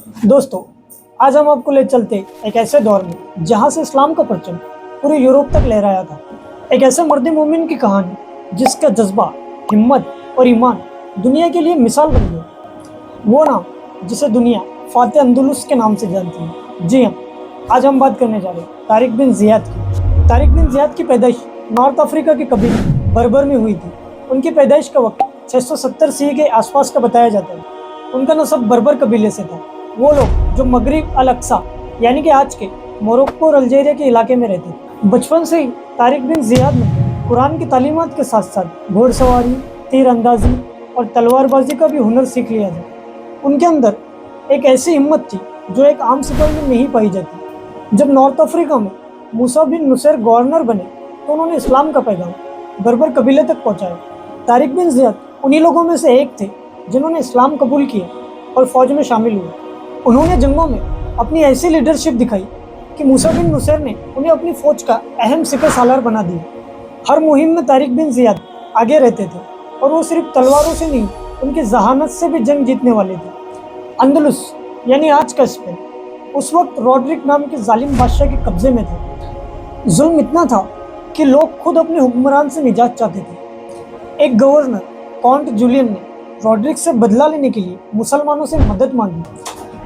दोस्तों, आज हम आपको ले चलते एक ऐसे दौर में जहां से इस्लाम का परचम पूरे यूरोप तक लहराया था। एक ऐसे मर्द मोमिन की कहानी जिसका जज्बा, हिम्मत और ईमान दुनिया के लिए मिसाल बन गया। वो नाम जिसे दुनिया फातिह अंदलुस के नाम से जानती है। जी हाँ, आज हम बात करने जा रहे हैं तारिक बिन ज़ियाद की। तारिक बिन ज़ियाद की पैदाइश नॉर्थ अफ्रीका के कबीले बर्बर में हुई थी। उनकी पैदाइश का वक्त 670 सी के आसपास का बताया जाता है। उनका नस्ब बर्बर कबीले से था। वो लोग जो मगरिब अल अक्सा यानी कि आज के मोरक्को और अल्जीरिया के इलाके में रहते थे। बचपन से ही तारिक बिन ज़ियाद ने कुरान की तालीमात के साथ साथ घोड़सवारी, तीर अंदाजी और तलवारबाजी का भी हुनर सीख लिया था। उनके अंदर एक ऐसी हिम्मत थी जो एक आम सिपाही में नहीं पाई जाती। जब नॉर्थ अफ्रीका में मूसा बिन नुसैर गवर्नर बने तो उन्होंने इस्लाम का पैगाम बर्बर कबीले तक पहुंचाया। तारिक बिन ज़ियाद उन्हीं लोगों में से एक थे जिन्होंने इस्लाम कबूल किया और फौज में शामिल हुए। उन्होंने जंगों में अपनी ऐसी लीडरशिप दिखाई कि मूसा बिन नुसैर ने उन्हें अपनी फौज का अहम सिपह सालार बना दिया। हर मुहिम में तारिक बिन ज़ियाद आगे रहते थे और वो सिर्फ तलवारों से नहीं, उनकी जहानत से भी जंग जीतने वाले थे। अंदलुस यानी आज का स्पेन उस वक्त रॉड्रिक नाम के जालिम बादशाह के कब्जे में था। जुल्म इतना था कि लोग खुद अपने हुक्मरान से निजात चाहते थे। एक गवर्नर काउंट जूलियन ने रॉड्रिक से बदला लेने के लिए मुसलमानों से मदद मांगी।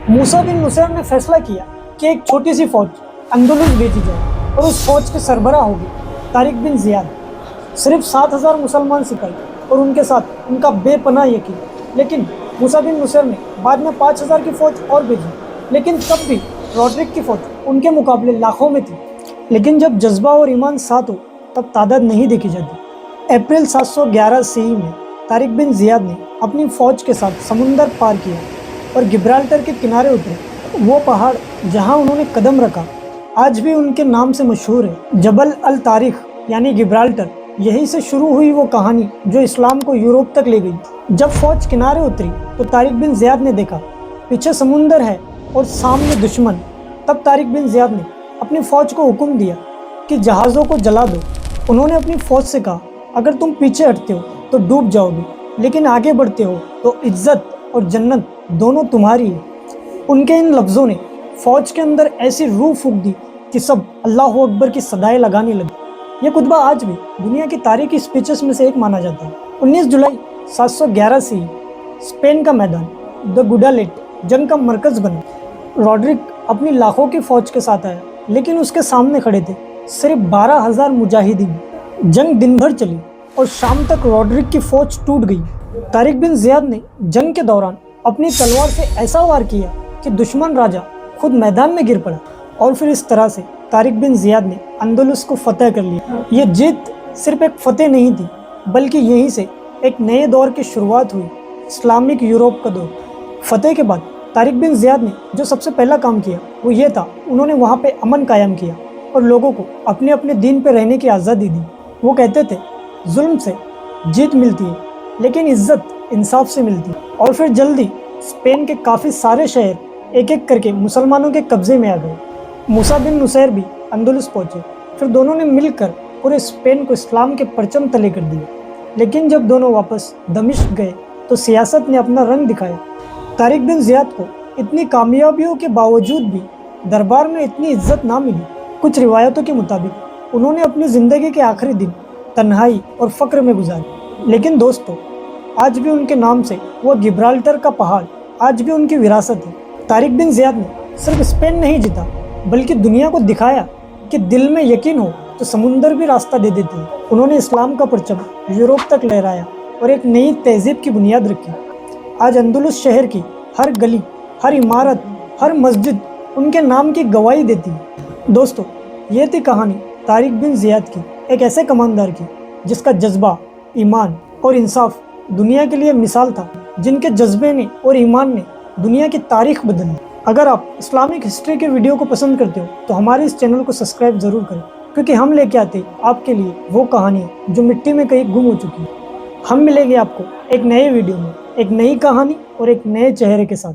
मूसा बिन नुसैर ने फैसला किया कि एक छोटी सी फौज अंदलुस भेजी जाए और उस फौज के सरबराह होगी तारिक बिन ज़ियाद। सिर्फ 7000 मुसलमान सिपाही और उनके साथ उनका बेपनाह यकीन। लेकिन मूसा बिन नुसैर ने बाद में 5000 की फौज और भेजी, लेकिन तब भी रॉड्रिक की फौज उनके मुकाबले लाखों में थी। लेकिन जब जज्बा और ईमान साथ हो तब तादाद नहीं देखी जाती। अप्रैल 711 ईस्वी में तारिक बिन ज़ियाद ने अपनी फौज के साथ समुंदर पार किया और गिब्राल्टर के किनारे उतरे। वो पहाड़ जहां उन्होंने कदम रखा आज भी उनके नाम से मशहूर है, जबल अल तारिख यानी गिब्राल्टर। यहीं से शुरू हुई वो कहानी जो इस्लाम को यूरोप तक ले गई। जब फौज किनारे उतरी तो तारिक बिन ज़ियाद ने देखा पीछे समुंदर है और सामने दुश्मन। तब तारिक बिन ज़ियाद ने अपनी फौज को हुक्म दिया कि जहाज़ों को जला दो। उन्होंने अपनी फौज से कहा, अगर तुम पीछे हटते हो तो डूब जाओगे, लेकिन आगे बढ़ते हो तो इज्जत और जन्नत दोनों तुम्हारी है। उनके इन लफ्ज़ों ने फौज के अंदर ऐसी रूह फूंक दी कि सब अल्लाह अकबर की सदाएं लगाने लगे। यह खुतबा आज भी दुनिया की तारीखी स्पीचेस में से एक माना जाता है। 19 जुलाई 711 से स्पेन का मैदान द गुडालेट जंग का मरकज बना। रॉड्रिक अपनी लाखों की फौज के साथ आया, लेकिन उसके सामने खड़े थे सिर्फ 12,000 मुजाहिदीन। जंग दिन भर चली और शाम तक रॉड्रिक की फौज टूट गई। तारिक बिन ज़ियाद ने जंग के दौरान अपनी तलवार से ऐसा वार किया कि दुश्मन राजा खुद मैदान में गिर पड़ा। और फिर इस तरह से तारिक बिन ज़ियाद ने अंदलुस को फतह कर लिया। ये जीत सिर्फ एक फतेह नहीं थी, बल्कि यहीं से एक नए दौर की शुरुआत हुई, इस्लामिक यूरोप का दौर। फतेह के बाद तारिक बिन ज़ियाद ने जो सबसे पहला काम किया वो ये था, उन्होंने वहाँ पे अमन कायम किया और लोगों को अपने अपने दीन पे रहने की आज़ादी दी। वो कहते थे, जुल्म से जीत मिलती है लेकिन इज्जत इंसाफ से मिलती है। और फिर जल्दी स्पेन के काफ़ी सारे शहर एक एक करके मुसलमानों के कब्जे में आ गए। मूसा बिन नुसैर भी अंदलुस पहुंचे। फिर दोनों ने मिलकर पूरे स्पेन को इस्लाम के परचम तले कर दिए। लेकिन जब दोनों वापस दमिश्क गए तो सियासत ने अपना रंग दिखाया। तारिक बिन ज़ियाद को इतनी कामयाबियों के बावजूद भी दरबार में इतनी इज्जत ना मिली। कुछ रिवायतों के मुताबिक उन्होंने अपनी ज़िंदगी के आखिरी दिन तन्हाई और फ़क्र में गुजारे। लेकिन दोस्तों, आज भी उनके नाम से वो गिब्राल्टर का पहाड़ आज भी उनकी विरासत है। तारिक बिन ज़ियाद ने सिर्फ स्पेन नहीं जीता, बल्कि दुनिया को दिखाया कि दिल में यकीन हो तो समुंदर भी रास्ता दे देते हैं। उन्होंने इस्लाम का परचम यूरोप तक लहराया और एक नई तहजीब की बुनियाद रखी। आज अंदलुस शहर की हर गली, हर इमारत, हर मस्जिद उनके नाम की गवाही देती है। दोस्तों, ये थी कहानी तारिक बिन ज़ियाद की, एक ऐसे कमांडर की जिसका जज्बा, ईमान और इंसाफ दुनिया के लिए मिसाल था, जिनके जज्बे ने और ईमान ने दुनिया की तारीख बदल दी। अगर आप इस्लामिक हिस्ट्री के वीडियो को पसंद करते हो तो हमारे इस चैनल को सब्सक्राइब ज़रूर करें, क्योंकि हम लेके आते हैं आपके लिए वो कहानियाँ जो मिट्टी में कहीं गुम हो चुकी हैं। हम मिलेंगे आपको एक नए वीडियो में, एक नई कहानी और एक नए चेहरे के साथ।